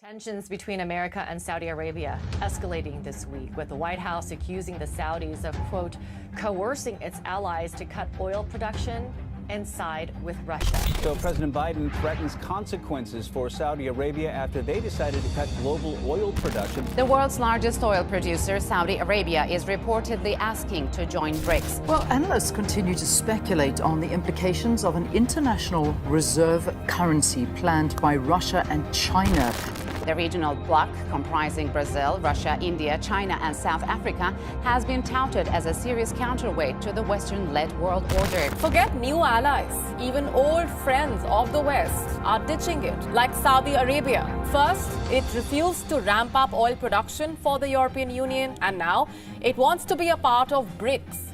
Tensions between America and Saudi Arabia escalating this week, with the White House accusing the Saudis of, quote, coercing its allies to cut oil production and side with Russia. So President Biden threatens consequences for Saudi Arabia after they decided to cut global oil production. The world's largest oil producer, Saudi Arabia, is reportedly asking to join BRICS. Well, analysts continue to speculate on the implications of an international reserve currency planned by Russia and China. The regional bloc, comprising Brazil, Russia, India, China, and South Africa, has been touted as a serious counterweight to the Western-led world order. Forget new allies. Even old friends of the West are ditching it, like Saudi Arabia. First, it refused to ramp up oil production for the European Union, and now it wants to be a part of BRICS.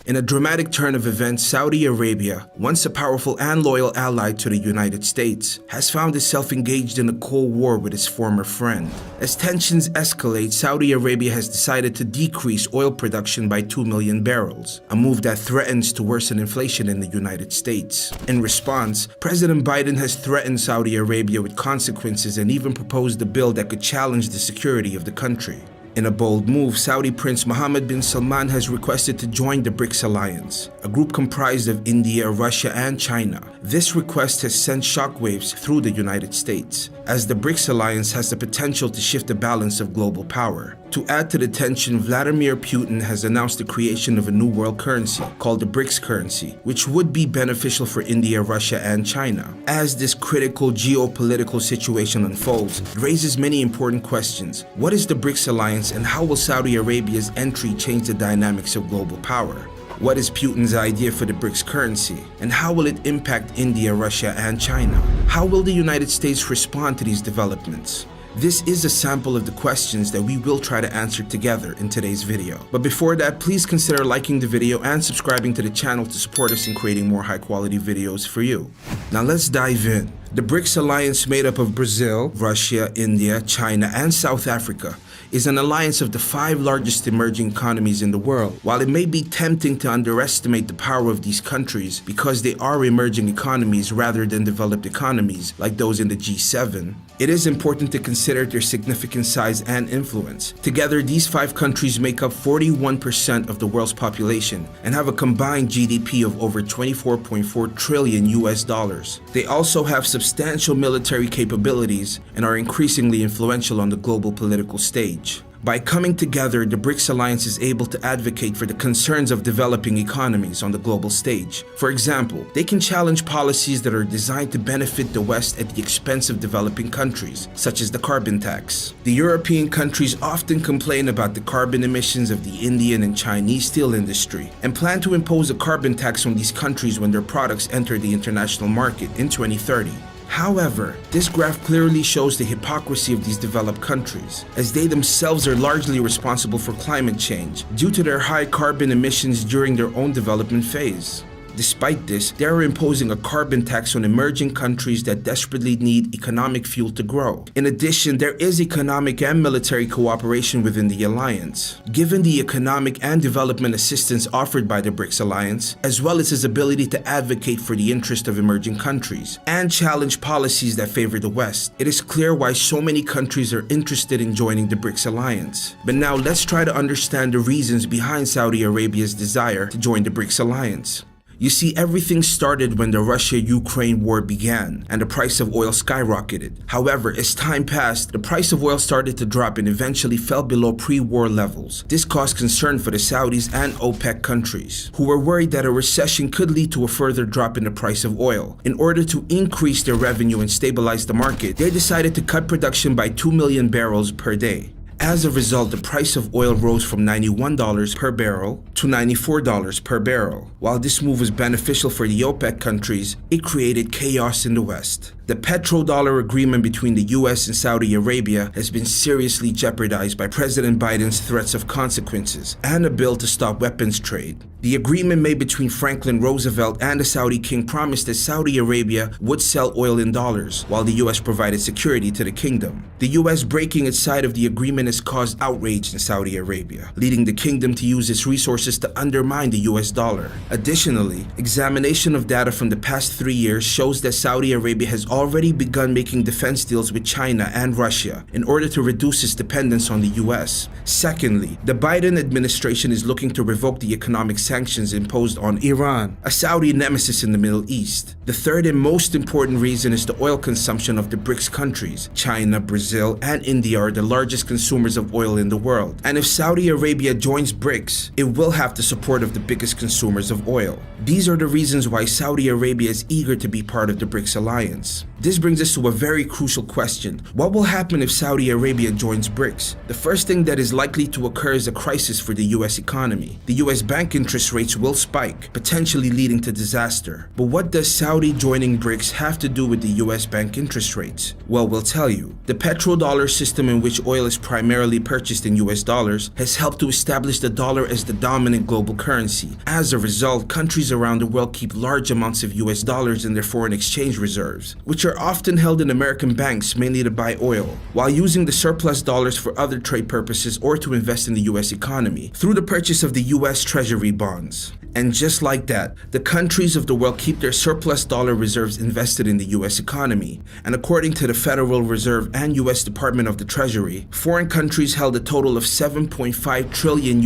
In a dramatic turn of events, Saudi Arabia, once a powerful and loyal ally to the United States, has found itself engaged in a cold war with its former friend. As tensions escalate, Saudi Arabia has decided to decrease oil production by 2 million barrels, a move that threatens to worsen inflation in the United States. In response, President Biden has threatened Saudi Arabia with consequences and even proposed a bill that could challenge the security of the country. In a bold move, Saudi Prince Mohammed bin Salman has requested to join the BRICS alliance, a group comprised of India, Russia, and China. This request has sent shockwaves through the United States, as the BRICS alliance has the potential to shift the balance of global power. To add to the tension, Vladimir Putin has announced the creation of a new world currency called the BRICS currency, which would be beneficial for India, Russia, and China. As this critical geopolitical situation unfolds, it raises many important questions. What is the BRICS alliance, and how will Saudi Arabia's entry change the dynamics of global power? What is Putin's idea for the BRICS currency, and how will it impact India, Russia, and China? How will the United States respond to these developments? This is a sample of the questions that we will try to answer together in today's video. But before that, please consider liking the video and subscribing to the channel to support us in creating more high-quality videos for you. Now let's dive in. The BRICS alliance, made up of Brazil, Russia, India, China, and South Africa, is an alliance of the 5 largest emerging economies in the world. While it may be tempting to underestimate the power of these countries because they are emerging economies rather than developed economies like those in the G7, it is important to consider their significant size and influence. Together, these 5 countries make up 41% of the world's population and have a combined GDP of over 24.4 trillion US dollars. They also have substantial military capabilities and are increasingly influential on the global political stage. By coming together, the BRICS alliance is able to advocate for the concerns of developing economies on the global stage. For example, they can challenge policies that are designed to benefit the West at the expense of developing countries, such as the carbon tax. The European countries often complain about the carbon emissions of the Indian and Chinese steel industry and plan to impose a carbon tax on these countries when their products enter the international market in 2030. However, this graph clearly shows the hypocrisy of these developed countries, as they themselves are largely responsible for climate change due to their high carbon emissions during their own development phase. Despite this, they are imposing a carbon tax on emerging countries that desperately need economic fuel to grow. In addition, there is economic and military cooperation within the alliance. Given the economic and development assistance offered by the BRICS alliance, as well as its ability to advocate for the interest of emerging countries and challenge policies that favor the West, it is clear why so many countries are interested in joining the BRICS alliance. But now let's try to understand the reasons behind Saudi Arabia's desire to join the BRICS alliance. You see, everything started when the Russia-Ukraine war began and the price of oil skyrocketed. However, as time passed, the price of oil started to drop and eventually fell below pre-war levels. This caused concern for the Saudis and OPEC countries, who were worried that a recession could lead to a further drop in the price of oil. In order to increase their revenue and stabilize the market, they decided to cut production by 2 million barrels per day. As a result, the price of oil rose from $91 per barrel to $94 per barrel. While this move was beneficial for the OPEC countries, it created chaos in the West. The petrodollar agreement between the US and Saudi Arabia has been seriously jeopardized by President Biden's threats of consequences and a bill to stop weapons trade. The agreement made between Franklin Roosevelt and the Saudi king promised that Saudi Arabia would sell oil in dollars, while the US provided security to the kingdom. The US breaking its side of the agreement has caused outrage in Saudi Arabia, leading the kingdom to use its resources to undermine the US dollar. Additionally, examination of data from the past 3 years shows that Saudi Arabia has already begun making defense deals with China and Russia in order to reduce its dependence on the US. Secondly, the Biden administration is looking to revoke the economic sanctions imposed on Iran, a Saudi nemesis in the Middle East. The third and most important reason is the oil consumption of the BRICS countries. China, Brazil, and India are the largest consumers of oil in the world. And if Saudi Arabia joins BRICS, it will have the support of the biggest consumers of oil. These are the reasons why Saudi Arabia is eager to be part of the BRICS alliance. This brings us to a very crucial question. What will happen if Saudi Arabia joins BRICS? The first thing that is likely to occur is a crisis for the US economy. The US bank interest rates will spike, potentially leading to disaster. But what does Saudi joining BRICS have to do with the US bank interest rates? Well, we'll tell you. The petrodollar system, in which oil is primarily purchased in US dollars, has helped to establish the dollar as the dominant global currency. As a result, countries around the world keep large amounts of US dollars in their foreign exchange reserves, which are often held in American banks mainly to buy oil, while using the surplus dollars for other trade purposes or to invest in the US economy through the purchase of the US Treasury bonds. And just like that, the countries of the world keep their surplus dollar reserves invested in the US economy. And according to the Federal Reserve and US Department of the Treasury, foreign countries held a total of $7.5 trillion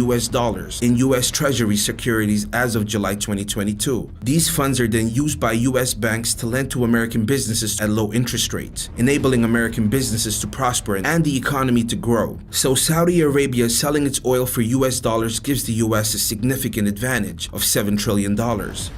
in US Treasury securities as of July 2022. These funds are then used by US banks to lend to American businesses at low interest rates, enabling American businesses to prosper and the economy to grow. So Saudi Arabia selling its oil for US dollars gives the US a significant advantage of $7 trillion.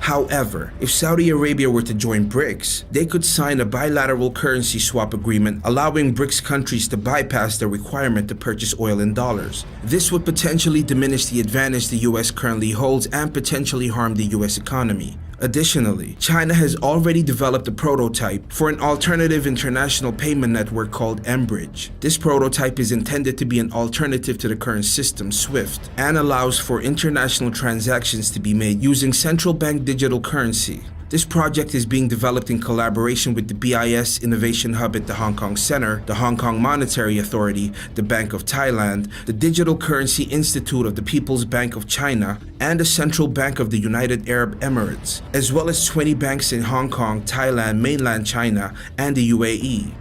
However, if Saudi Arabia were to join BRICS, they could sign a bilateral currency swap agreement allowing BRICS countries to bypass the requirement to purchase oil in dollars. This would potentially diminish the advantage the US currently holds and potentially harm the US economy. Additionally, China has already developed a prototype for an alternative international payment network called mBridge. This prototype is intended to be an alternative to the current system, SWIFT, and allows for international transactions to be made using central bank digital currency. This project is being developed in collaboration with the BIS Innovation Hub at the Hong Kong Center, the Hong Kong Monetary Authority, the Bank of Thailand, the Digital Currency Institute of the People's Bank of China, and the Central Bank of the United Arab Emirates, as well as 20 banks in Hong Kong, Thailand, mainland China, and the UAE.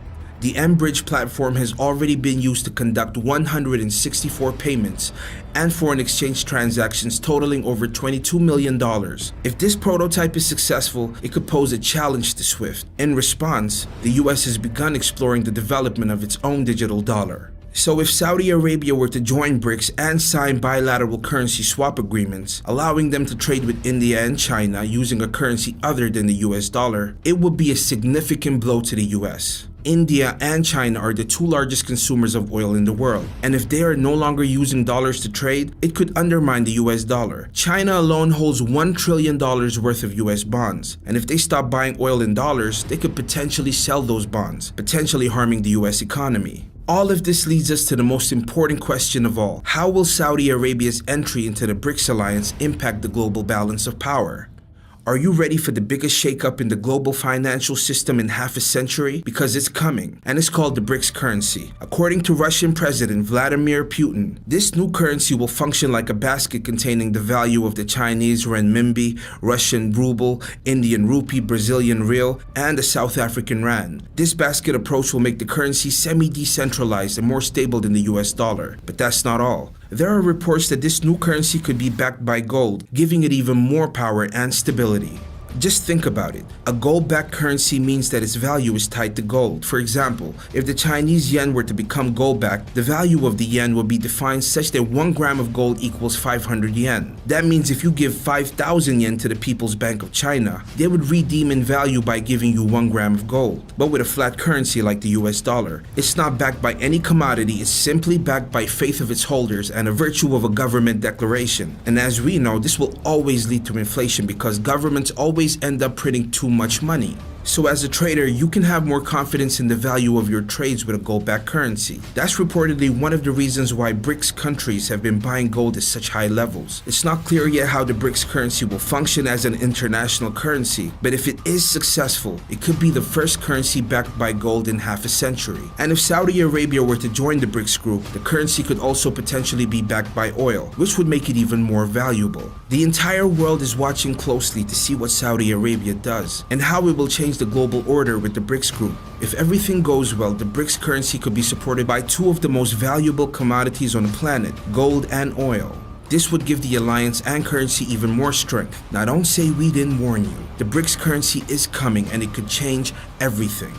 The mBridge platform has already been used to conduct 164 payments and foreign exchange transactions totaling over $22 million. If this prototype is successful, it could pose a challenge to SWIFT. In response, the US has begun exploring the development of its own digital dollar. So if Saudi Arabia were to join BRICS and sign bilateral currency swap agreements, allowing them to trade with India and China using a currency other than the US dollar, it would be a significant blow to the US. India and China are the two largest consumers of oil in the world, and if they are no longer using dollars to trade, it could undermine the US dollar. China alone holds $1 trillion worth of US bonds, and if they stop buying oil in dollars, they could potentially sell those bonds, potentially harming the US economy. All of this leads us to the most important question of all. How will Saudi Arabia's entry into the BRICS alliance impact the global balance of power? Are you ready for the biggest shakeup in the global financial system in half a century? Because it's coming, and it's called the BRICS currency. According to Russian President Vladimir Putin, this new currency will function like a basket containing the value of the Chinese renminbi, Russian ruble, Indian rupee, Brazilian real, and the South African rand. This basket approach will make the currency semi-decentralized and more stable than the US dollar. But that's not all. There are reports that this new currency could be backed by gold, giving it even more power and stability. Just think about it. A gold-backed currency means that its value is tied to gold. For example, if the Chinese yen were to become gold-backed, the value of the yen will be defined such that 1 gram of gold equals 500 yen. That means if you give 5,000 yen to the People's Bank of China, they would redeem in value by giving you 1 gram of gold. But with a flat currency like the US dollar, it's not backed by any commodity, it's simply backed by faith of its holders and a virtue of a government declaration. And as we know, this will always lead to inflation because governments always end up printing too much money. So as a trader, you can have more confidence in the value of your trades with a gold-backed currency. That's reportedly one of the reasons why BRICS countries have been buying gold at such high levels. It's not clear yet how the BRICS currency will function as an international currency, but if it is successful, it could be the first currency backed by gold in half a century. And if Saudi Arabia were to join the BRICS group, the currency could also potentially be backed by oil, which would make it even more valuable. The entire world is watching closely to see what Saudi Arabia does and how it will change change the global order with the BRICS group. If everything goes well, the BRICS currency could be supported by two of the most valuable commodities on the planet, gold and oil. This would give the alliance and currency even more strength. Now don't say we didn't warn you. The BRICS currency is coming and it could change everything.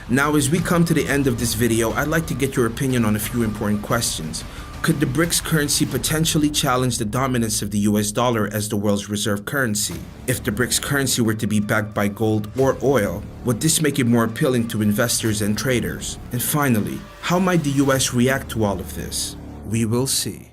Now as we come to the end of this video, I'd like to get your opinion on a few important questions. Could the BRICS currency potentially challenge the dominance of the US dollar as the world's reserve currency? If the BRICS currency were to be backed by gold or oil, would this make it more appealing to investors and traders? And finally, how might the US react to all of this? We will see.